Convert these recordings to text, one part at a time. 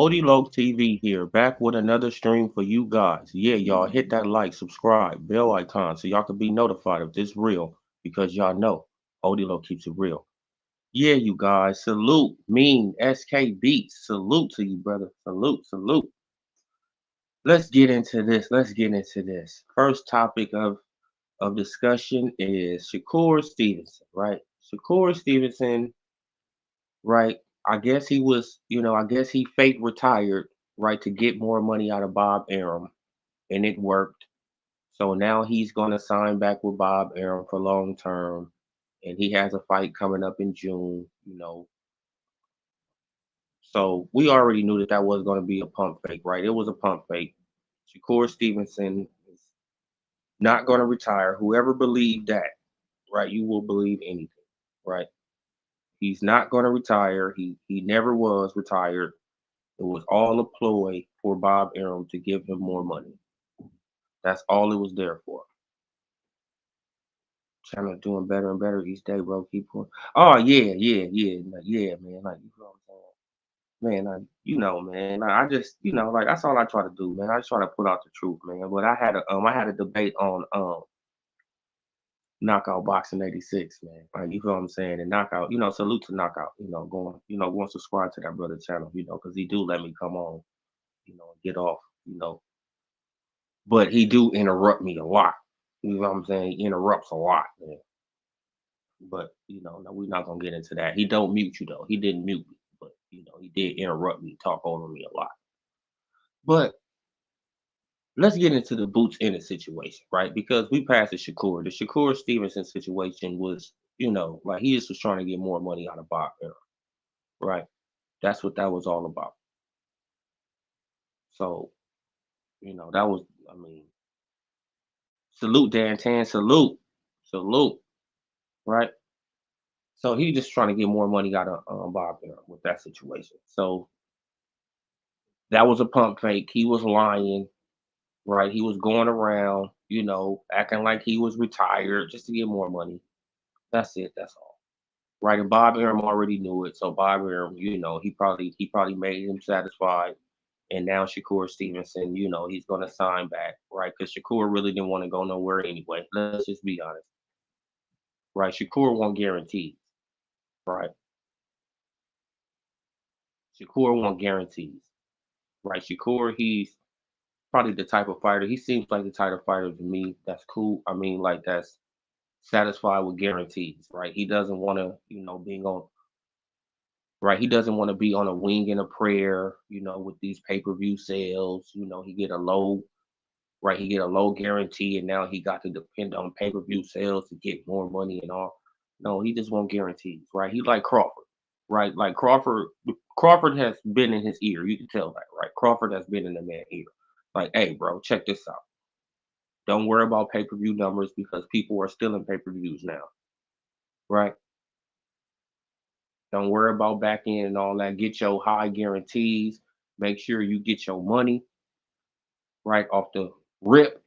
Odie TV here, back with another stream for you guys. Yeah, y'all hit that like, subscribe, bell icon so y'all can be notified if this real because y'all know Odie keeps it real. Yeah, you guys, salute, mean, SK Beats, salute to you, brother. Salute, salute. Let's get into this. Let's get into this. First topic of discussion is Shakur Stevenson, right? Shakur Stevenson, right? I guess he was, I guess he fake retired, right, to get more money out of Bob Arum, and it worked. So now he's going to sign back with Bob Arum for long term, and he has a fight coming up in June. So we already knew that that was going to be a pump fake, right? It was a pump fake. Shakur Stevenson is not going to retire. Whoever believed that, right, you will believe anything, right? He's not going to retire. He never was retired. It was all a ploy for Bob Arum to give him more money. That's all it was there for. Channel doing better and better each day, bro. Keep going. Oh yeah, yeah, yeah, like, yeah, man. Like you know what I'm saying, man. Like man. Like I just, like that's all I try to do, man. I just try to put out the truth, man. But I had a debate on knockout boxing '86, man. Like you feel what I'm saying, and knockout. Salute to knockout. Go and subscribe to that brother channel, because he do let me come on, and get off, but he do interrupt me a lot. You know what I'm saying? He interrupts a lot, man. But no, we're not gonna get into that. He don't mute you though. He didn't mute me, but he did interrupt me, talk over me a lot. But let's get into the Boots Ennis situation, right? Because we passed the Shakur. The Shakur Stevenson situation was, like he just was trying to get more money out of Bob Arum, right? That's what that was all about. So, that was, I mean, salute Dan Tan, salute, salute, right? So he just trying to get more money out of Bob Arum with that situation. So that was a pump fake. He was lying, right? He was going around, acting like he was retired just to get more money. That's it. That's all. Right. And Bob Arum already knew it. So Bob Arum, he probably made him satisfied. And now Shakur Stevenson, he's gonna sign back, right? Because Shakur really didn't want to go nowhere anyway. Let's just be honest. Right. Shakur won't guarantee. Right. Shakur won't guarantees. Right. Shakur, he's probably the type of fighter. He seems like the type of fighter to me that's cool. I mean, like that's satisfied with guarantees, right? He doesn't want to, being on right. He doesn't want to be on a wing and a prayer, with these pay-per-view sales. He get a low, right? He get a low guarantee, and now he got to depend on pay-per-view sales to get more money and all. No, he just want guarantees, right? He like Crawford, right? Like Crawford has been in his ear. You can tell that, right? Crawford has been in the man's ear. Like, hey, bro, check this out. Don't worry about pay-per-view numbers because people are stealing pay-per-views now, right? Don't worry about back end and all that. Get your high guarantees. Make sure you get your money right off the rip,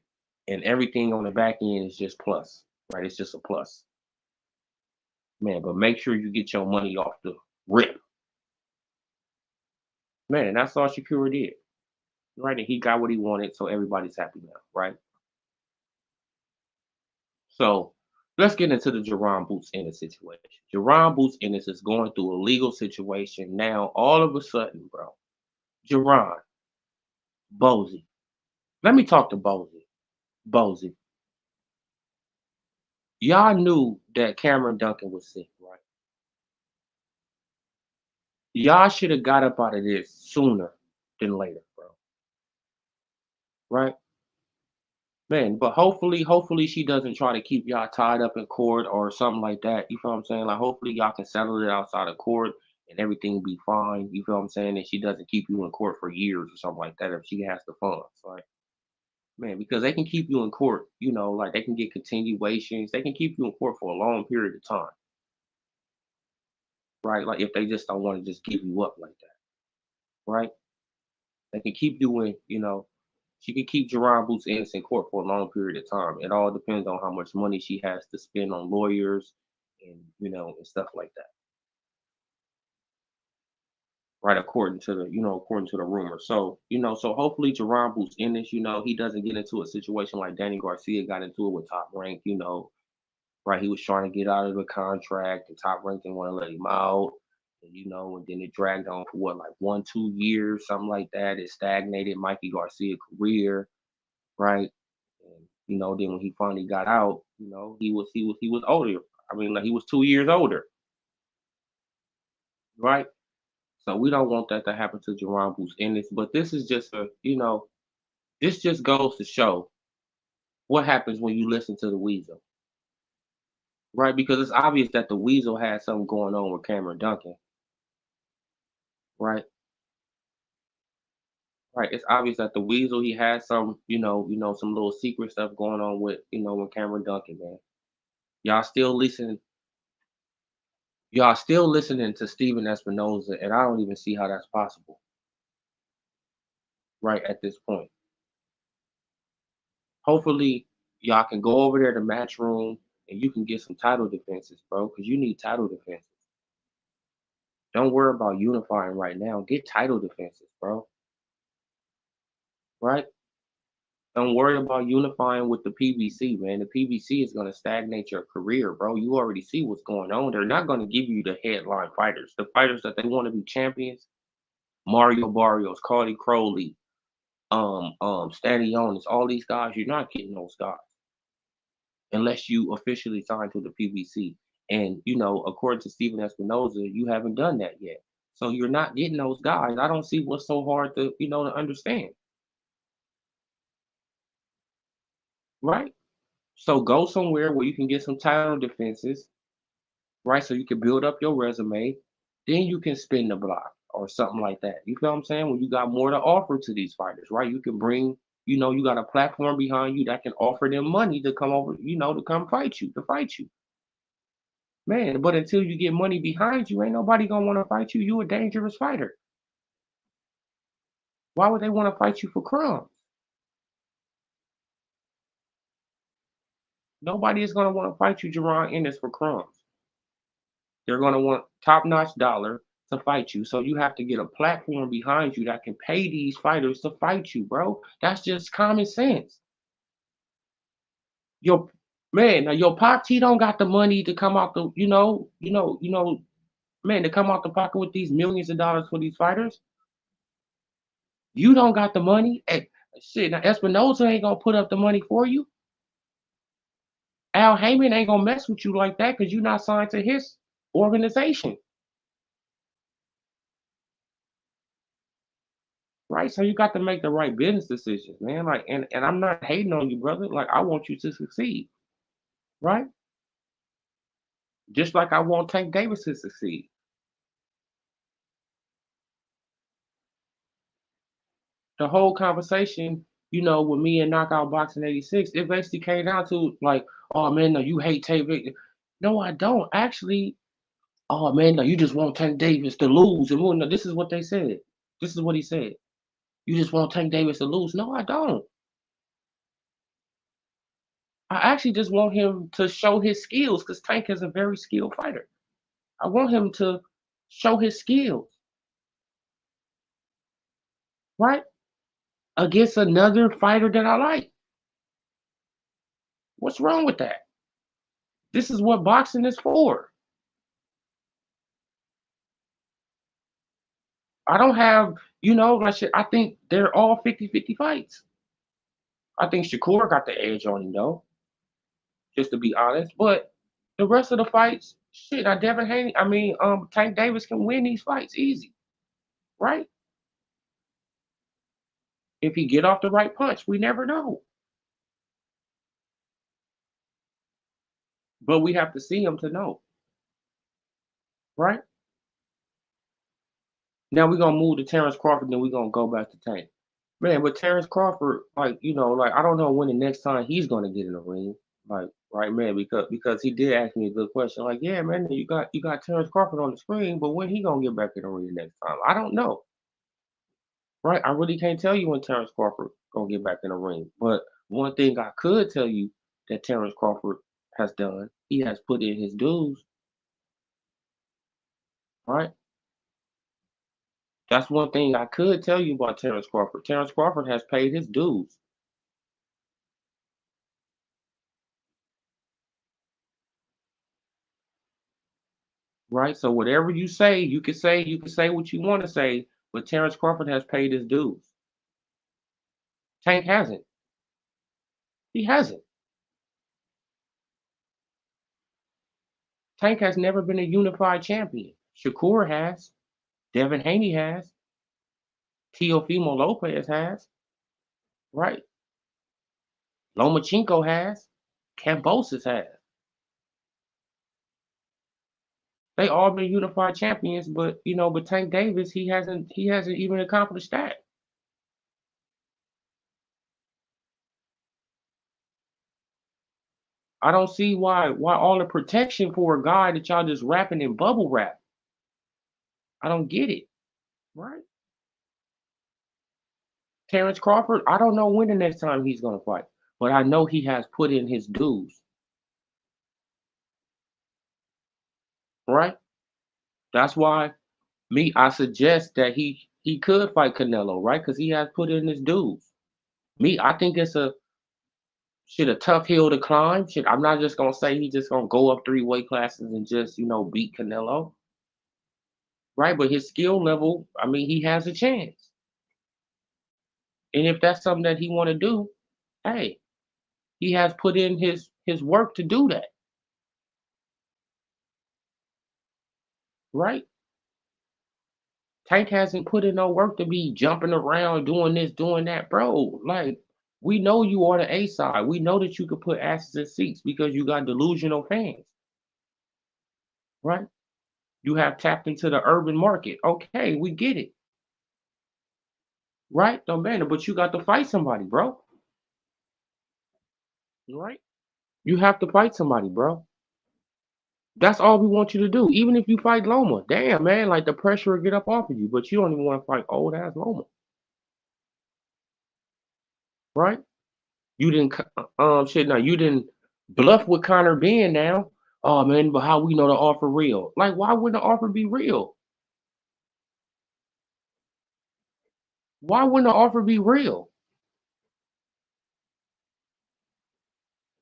and everything on the back end is just plus, right? It's just a plus, man. But make sure you get your money off the rip, man. And that's all Shakur did, right? And he got what he wanted, so everybody's happy now, right? So let's get into the Jerron Boots Ennis situation. Jerron Boots Ennis is going through a legal situation now. All of a sudden, bro, Jerron, Bozy. Let me talk to Bozy. Bozy. Y'all knew that Cameron Duncan was sick, right? Y'all should have got up out of this sooner than later, bro. Right? Man, but hopefully she doesn't try to keep y'all tied up in court or something like that. You feel what I'm saying? Like hopefully y'all can settle it outside of court and everything be fine. You feel what I'm saying? And she doesn't keep you in court for years or something like that if she has the funds. Like, man, because they can keep you in court, like they can get continuations. They can keep you in court for a long period of time. Right? Like if they just don't want to just give you up like that. Right? They can keep doing, she can keep Jerron Boots Ennis in court for a long period of time. It all depends on how much money she has to spend on lawyers and, and stuff like that. right? According to the rumor. So, so hopefully Jerron Booth's in this, he doesn't get into a situation like Danny Garcia got into it with Top Rank, right? He was trying to get out of the contract, and Top Rank didn't want to let him out. And then it dragged on for what, like 1, 2 years, something like that. It stagnated Mikey Garcia's career, right? And then when he finally got out, he was older. I mean, like he was 2 years older, right? So we don't want that to happen to Jerron Booth's in this. But this is just this just goes to show what happens when you listen to the Weasel, right? Because it's obvious that the Weasel had something going on with Cameron Duncan, right? Right. It's obvious that the Weasel, he has some, some little secret stuff going on with Cameron Duncan, man. Y'all still listening, y'all still listening to Steven Espinoza, and I don't even see how that's possible, right, at this point. Hopefully, y'all can go over there to match room and you can get some title defenses, bro, because you need title defenses. Don't worry about unifying right now. Get title defenses, bro. Right? Don't worry about unifying with the PBC, man. The PBC is going to stagnate your career, bro. You already see what's going on. They're not going to give you the headline fighters, the fighters that they want to be champions. Mario Barrios, Carly Crowley, Stanionis, all these guys. You're not getting those guys unless you officially sign to the PBC. And according to Steven Espinoza, you haven't done that yet. So you're not getting those guys. I don't see what's so hard to understand, right? So go somewhere where you can get some title defenses, right? So you can build up your resume. Then you can spin the block or something like that. You feel what I'm saying? When you got more to offer to these fighters, right? You can bring, you got a platform behind you that can offer them money to come over, to come fight you, to fight you. Man, but until you get money behind you, ain't nobody gonna want to fight you. You a dangerous fighter. Why would they want to fight you for crumbs? Nobody is gonna want to fight you, Jerron Ennis, for crumbs. They're gonna want top-notch dollar to fight you. So you have to get a platform behind you that can pay these fighters to fight you, bro. That's just common sense. Your man, now your Pop T don't got the money to come out man, to come out the pocket with these millions of dollars for these fighters. You don't got the money. Hey, shit, now Espinosa ain't gonna put up the money for you. Al Heyman ain't gonna mess with you like that because you're not signed to his organization. Right? So you got to make the right business decisions, man. Like, and I'm not hating on you, brother. Like, I want you to succeed, right? Just like I want Tank Davis to succeed. The whole conversation, with me and Knockout Boxing 86, it basically came down to like, oh man, no, you hate Tank Davis. No, I don't. Actually, oh man, no, you just want Tank Davis to lose. And well, no, this is what they said. This is what he said. You just want Tank Davis to lose. No, I don't. I actually just want him to show his skills because Tank is a very skilled fighter. I want him to show his skills, right? Against another fighter that I like. What's wrong with that? This is what boxing is for. I don't have, like shit, I think they're all 50-50 fights. I think Shakur got the edge on him though, just to be honest. But the rest of the fights, shit, Devin Haney, Tank Davis can win these fights easy, right? If he get off the right punch, we never know. But we have to see him to know, right? Now we're gonna move to Terrence Crawford, then we're gonna go back to Tank. Man, but Terrence Crawford, like, like I don't know when the next time he's gonna get in the ring. Like, right, man, because he did ask me a good question. Like, yeah, man, you got Terrence Crawford on the screen, but when he gonna get back in the ring next time? I don't know. Right? I really can't tell you when Terrence Crawford gonna get back in the ring. But one thing I could tell you that Terrence Crawford has done, he has put in his dues, right? That's one thing I could tell you about Terrence Crawford. Terrence Crawford has paid his dues, right? So whatever you say, you can say what you want to say, but Terrence Crawford has paid his dues. Tank hasn't. He hasn't. Tank has never been a unified champion. Shakur has. Devin Haney has. Teofimo Lopez has. Right? Lomachenko has. Cambosis has. They all been unified champions, but but Tank Davis, he hasn't even accomplished that. I don't see why all the protection for a guy that y'all just wrapping in bubble wrap. I don't get it. Right? Terrence Crawford, I don't know when the next time he's gonna fight, but I know he has put in his dues. Right? That's why I suggest that he could fight Canelo, right? Because he has put in his dues. I think it's a tough hill to climb. Shit, I'm not just gonna say he's just gonna go up 3 weight classes and just beat Canelo, right? But his skill level, I mean, he has a chance. And if that's something that he want to do, hey, he has put in his work to do that, right? Tank hasn't put in no work to be jumping around, doing this, doing that, bro. Like, we know you are the A side. We know that you could put asses in seats because you got delusional fans, right? You have tapped into the urban market. Okay, we get it, right? No matter, but you got to fight somebody, bro. Right? You have to fight somebody, bro. That's all we want you to do. Even if you fight Loma, damn man, like the pressure will get up off of you, but you don't even want to fight old ass Loma, right? You didn't shit. Now you didn't bluff with Connor being now. Oh man, but how we know the offer real? Like, why wouldn't the offer be real? Why wouldn't the offer be real?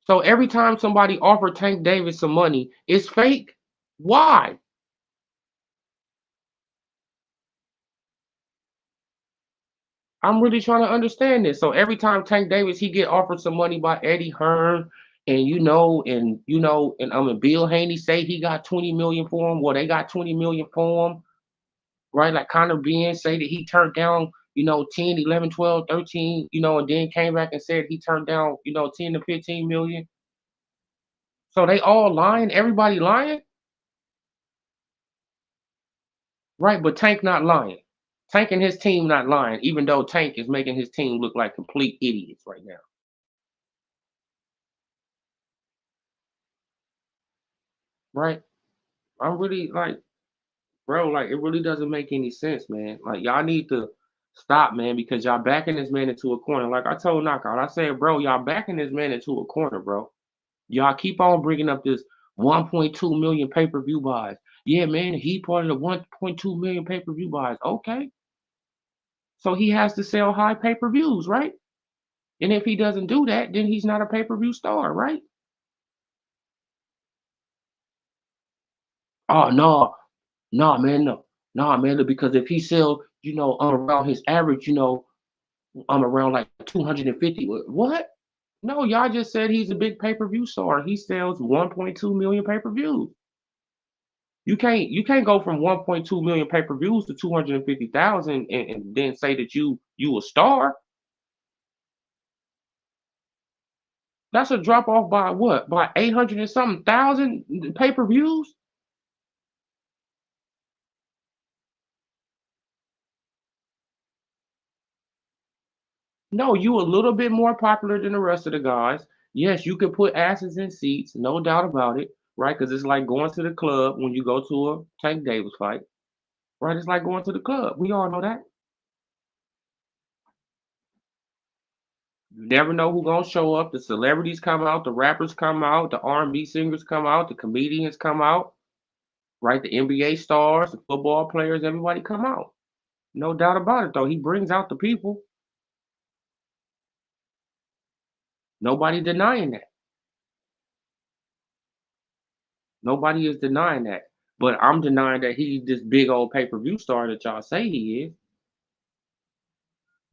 So every time somebody offered Tank Davis some money, it's fake. Why? I'm really trying to understand this. So every time Tank Davis he get offered some money by Eddie Hearn, and Bill Haney say he got 20 million for him. Well, they got 20 million for him, right? Like Conor Ben say that he turned down, 10, 11, 12, 13, and then came back and said he turned down, 10 to 15 million. So they all lying, everybody lying, right? But Tank not lying. Tank and his team not lying, even though Tank is making his team look like complete idiots right now, right? I'm really like, bro, like it really doesn't make any sense, man. Like y'all need to stop, man, because y'all backing this man into a corner. Like I told Knockout, I said, bro, y'all backing this man into a corner, bro. Y'all keep on bringing up this 1.2 million pay-per-view buys. Yeah, man, he part of the 1.2 million pay-per-view buys. Okay, so he has to sell high pay-per-views, right? And if he doesn't do that, then he's not a pay-per-view star, right? Oh no, no, man, no, no, man, because if he sells, around his average, I'm around like 250. What? No, y'all just said he's a big pay-per-view star. He sells 1.2 million pay-per-views. You can't go from 1.2 million pay-per-views to 250,000 and then say that you a star. That's a drop off by what? By 800 and something thousand pay-per-views? No, you a little bit more popular than the rest of the guys. Yes, you can put asses in seats, no doubt about it, right? Because it's like going to the club when you go to a Tank Davis fight, right? It's like going to the club. We all know that. You never know who's gonna show up. The celebrities come out, the rappers come out, the R&B singers come out, the comedians come out, right? The NBA stars, the football players, everybody come out. No doubt about it, though. He brings out the people. Nobody denying that. Nobody is denying that. But I'm denying that he's this big old pay-per-view star that y'all say he is.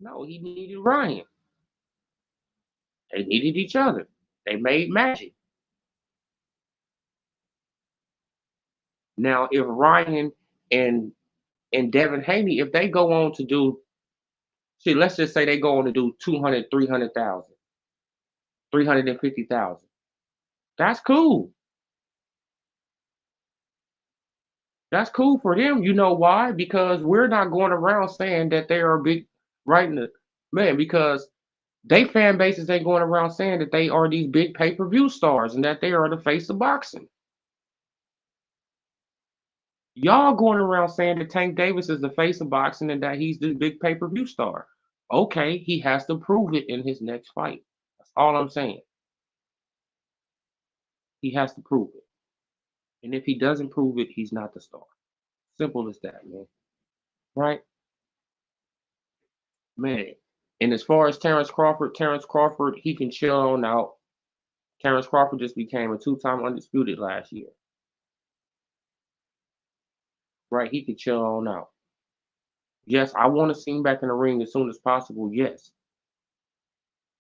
No, he needed Ryan. They needed each other. They made magic. Now, if Ryan and Devin Haney, if they go on to do, see, let's just say they go on to do 200, 300,000, 350,000. That's cool. That's cool for them. You know why? Because we're not going around saying that they are big, right? Man, because they fan bases ain't going around saying that they are these big pay-per-view stars and that they are the face of boxing. Y'all going around saying that Tank Davis is the face of boxing and that he's this big pay-per-view star. Okay, he has to prove it in his next fight. That's all I'm saying. He has to prove it. And if he doesn't prove it, he's not the star. Simple as that, man. Right? Man. And as far as Terrence Crawford, he can chill on out. Terrence Crawford just became a two-time undisputed last year. Right? He can chill on out. Yes, I want to see him back in the ring as soon as possible. Yes.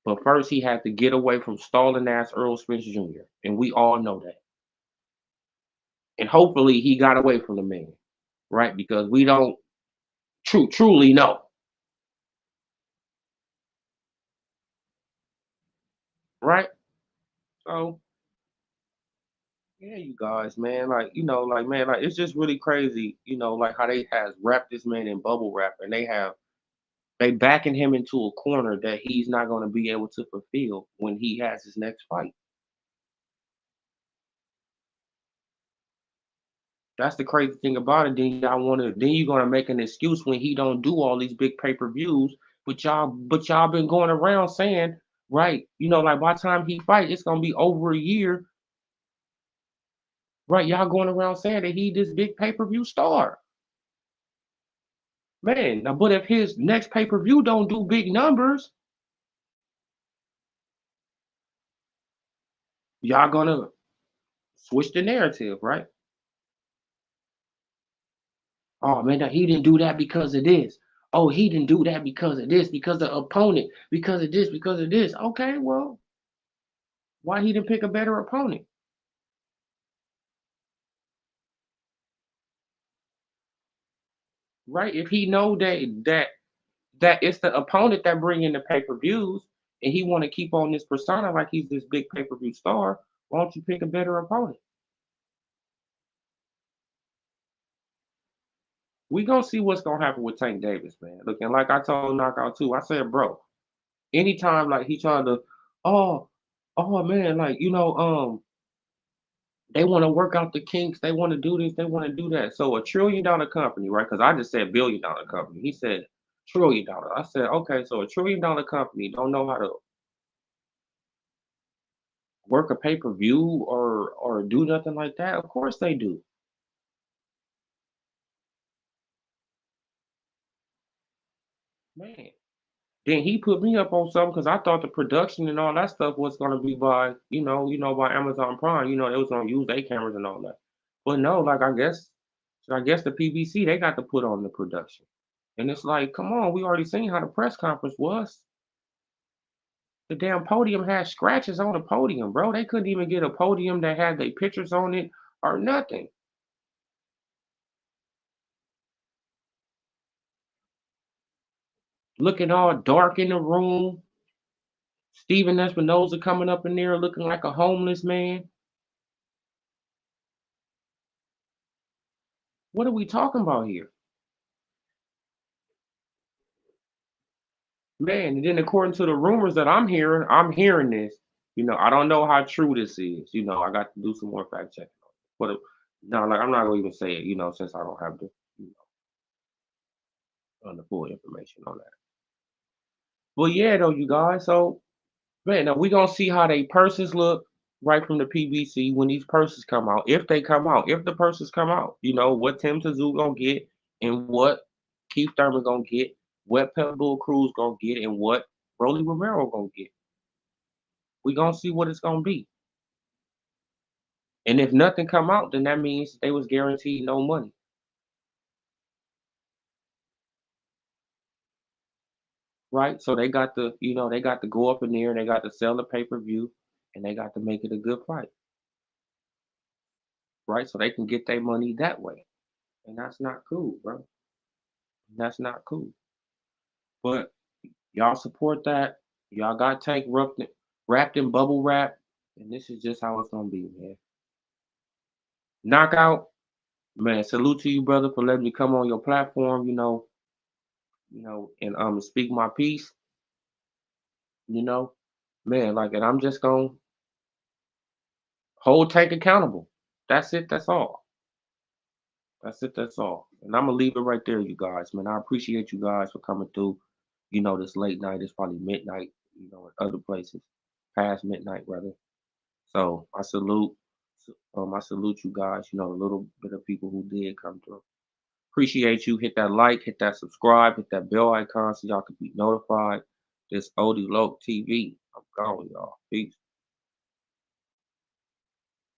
But first, he had to get away from stalling ass Earl Spence Jr. And we all know that. And hopefully, he got away from the man, right? Because we don't truly know, right? So, yeah, you guys, man, like man, like it's just really crazy, like how they has wrapped this man in bubble wrap, and they backing him into a corner that he's not going to be able to fulfill when he has his next fight. That's the crazy thing about it. Then you're gonna make an excuse when he don't do all these big pay-per-views. But y'all been going around saying, right, like by the time he fight, it's gonna be over a year, right? Y'all going around saying that he this big pay-per-view star. Man, now but if his next pay-per-view don't do big numbers, y'all gonna switch the narrative, right? Oh man, now he didn't do that because of this. Oh, he didn't do that because of this, because the opponent, because of this, because of this. Okay, well, why he didn't pick a better opponent? Right? If he know that it's the opponent that bring in the pay-per-views and he want to keep on this persona like he's this big pay-per-view star, why don't you pick a better opponent? We gonna see what's gonna happen with Tank Davis, man. Look, and like I told Knockout too, I said, bro, anytime like he tried to, oh, oh man, like they want to work out the kinks, they want to do this, they want to do that. So $1 trillion company, right? Because I just said $1 billion company. He said $1 trillion. I said, okay, so $1 trillion company don't know how to work a pay-per-view or do nothing like that? Of course they do. Man. Then he put me up on something because I thought the production and all that stuff was gonna be by, by Amazon Prime. They was gonna use their cameras and all that. But no, like I guess the PBC they got to put on the production. And it's like, come on, we already seen how the press conference was. The damn podium had scratches on the podium, bro. They couldn't even get a podium that had their pictures on it or nothing. Looking all dark in the room. Steven Espinoza coming up in there looking like a homeless man. What are we talking about here? Man, and then according to the rumors that I'm hearing this. I don't know how true this is. I got to do some more fact checking. But no, like I'm not gonna even say it, since I don't have you the full information on that. Well, yeah, though, you guys. So, man, now we gonna see how they purses look right from the PBC when these purses come out. If they come out, if the purses come out, what Tim Tszyu gonna get and what Keith Thurman gonna get, what Pitbull Cruz gonna get, and what Rolly Romero gonna get. We gonna see what it's gonna be. And if nothing come out, then that means they was guaranteed no money, right? So they got to, they got to go up in there and they got to sell the pay-per-view and they got to make it a good fight, right? So they can get their money that way. And that's not cool, bro. That's not cool. But y'all support that. Y'all got Tank wrapped in bubble wrap. And this is just how it's gonna be, man. Knockout, man, salute to you, brother, for letting me come on your platform, and speak my piece, you know. Man, like, and I'm just gonna hold Tank accountable. That's it, that's all. That's it, that's all. And I'm gonna leave it right there, you guys, man. I appreciate you guys for coming through. This late night, it's probably midnight, in other places, past midnight, rather. So I salute you guys, a little bit of people who did come through. Appreciate you. Hit that like, hit that subscribe, hit that bell icon so y'all can be notified. This Odie Loke TV. I'm gone, y'all. Peace.